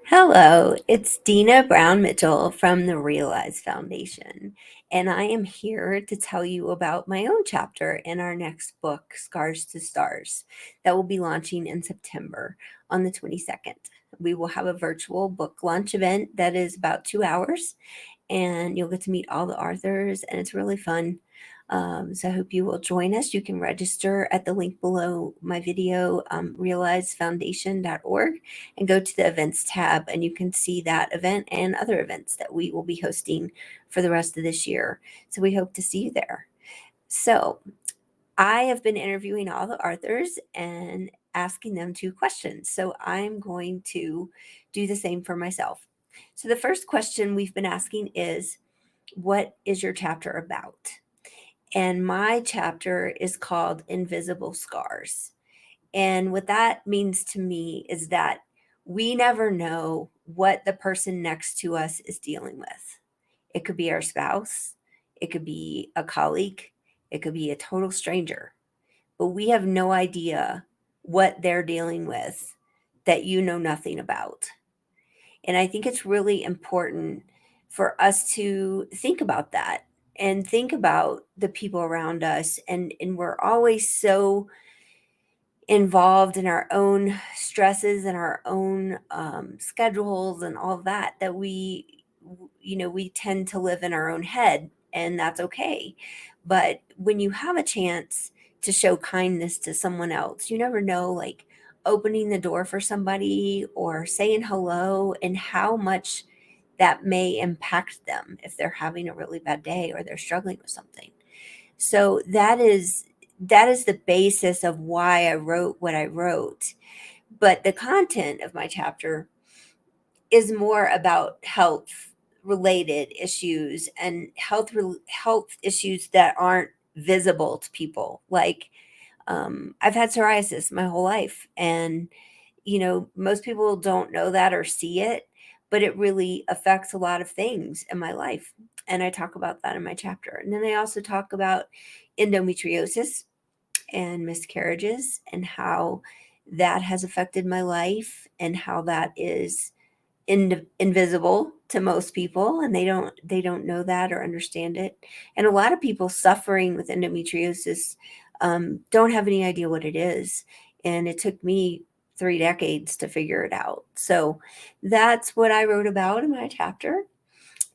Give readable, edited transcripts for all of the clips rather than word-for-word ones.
Hello, it's Deana Brown Mitchell from the Realize Foundation, and I am here to tell you about my own chapter in our next book, Scars to Stars, that will be launching in September on the 22nd. We will have a virtual book launch event that is about 2 hours, and you'll get to meet all the authors, and it's really fun. So I hope you will join us. You can register at the link below my video, realizefoundation.org, and go to the events tab, and you can see that event and other events that we will be hosting for the rest of this year. So we hope to see you there. So I have been interviewing all the authors and asking them 2 questions. So I'm going to do the same for myself. So the first question we've been asking is, what is your chapter about? And my chapter is called Invisible Scars. And what that means to me is that we never know what the person next to us is dealing with. It could be our spouse, it could be a colleague, it could be a total stranger, but we have no idea what they're dealing with that you know nothing about. And I think it's really important for us to think about that and think about the people around us. And we're always so involved in our own stresses and our own schedules and all of that that we tend to live in our own head, and that's okay. But when you have a chance to show kindness to someone else, you never know, like opening the door for somebody or saying hello, and how much that may impact them if they're having a really bad day or they're struggling with something. So that is the basis of why I wrote what I wrote. But the content of my chapter is more about health related issues and health issues that aren't visible to people. Like I've had psoriasis my whole life, and most people don't know that or see it, but it really affects a lot of things in my life. And I talk about that in my chapter. And then I also talk about endometriosis and miscarriages and how that has affected my life, and how that is invisible to most people, and they don't know that or understand it. And a lot of people suffering with endometriosis don't have any idea what it is, and it took me 3 decades to figure it out. So that's what I wrote about in my chapter.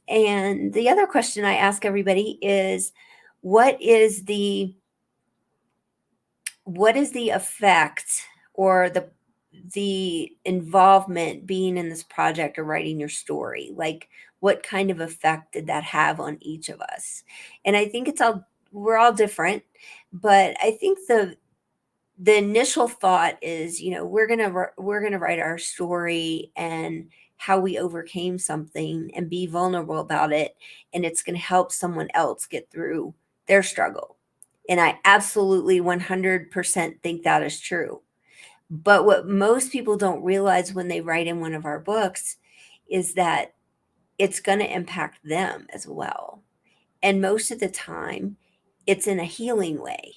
And the other question I ask everybody is, what is the what is the effect, or the involvement being in this project or writing your story? Like, what kind of effect did that have on each of us? And I think we're all different, but I think the initial thought is, we're going to write our story and how we overcame something and be vulnerable about it, and it's going to help someone else get through their struggle. And I absolutely 100% think that is true. But what most people don't realize when they write in one of our books is that it's going to impact them as well. And most of the time, it's in a healing way,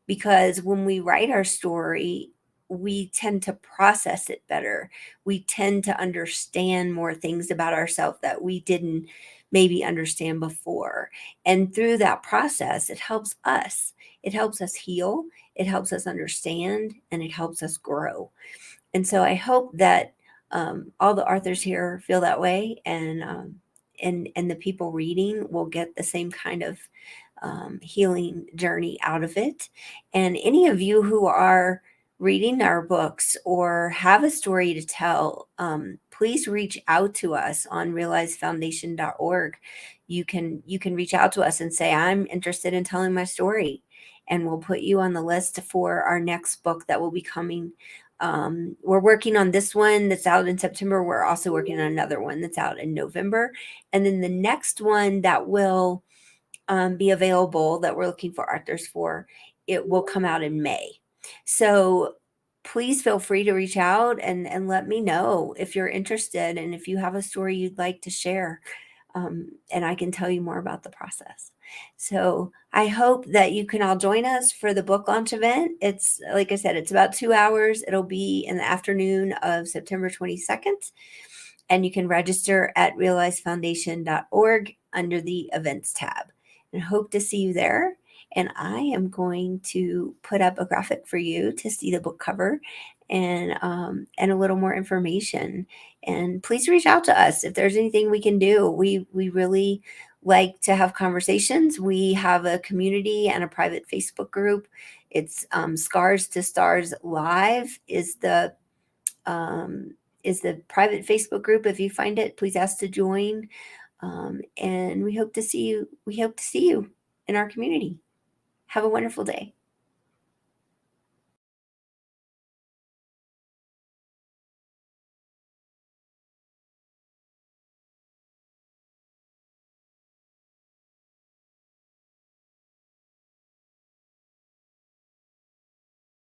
because when we write our story, we tend to process it better. We tend to understand more things about ourselves that we didn't maybe understand before. And through that process, it helps us. It helps us heal, it helps us understand, and it helps us grow. And so I hope that all the authors here feel that way, and the people reading will get the same kind of healing journey out of it. And any of you who are reading our books or have a story to tell, please reach out to us on realizefoundation.org. You can reach out to us and say, I'm interested in telling my story, and we'll put you on the list for our next book that will be coming. We're working on this one that's out in September. We're also working on another one that's out in November. And then the next one that will be available, that we're looking for authors for, it will come out in May. So please feel free to reach out and let me know if you're interested, and if you have a story you'd like to share. and I can tell you more about the process. So I hope that you can all join us for the book launch event. It's, like I said, it's about 2 hours. It'll be in the afternoon of September 22nd. And you can register at realizefoundation.org under the events tab. And hope to see you there. And I am going to put up a graphic for you to see the book cover and a little more information. And please reach out to us if there's anything we can do. We really like to have conversations. We have a community and a private Facebook group. It's Scars to Stars Live um, is the private Facebook group. If you find it, please ask to join. And we hope to see you. We hope to see you in our community. Have a wonderful day.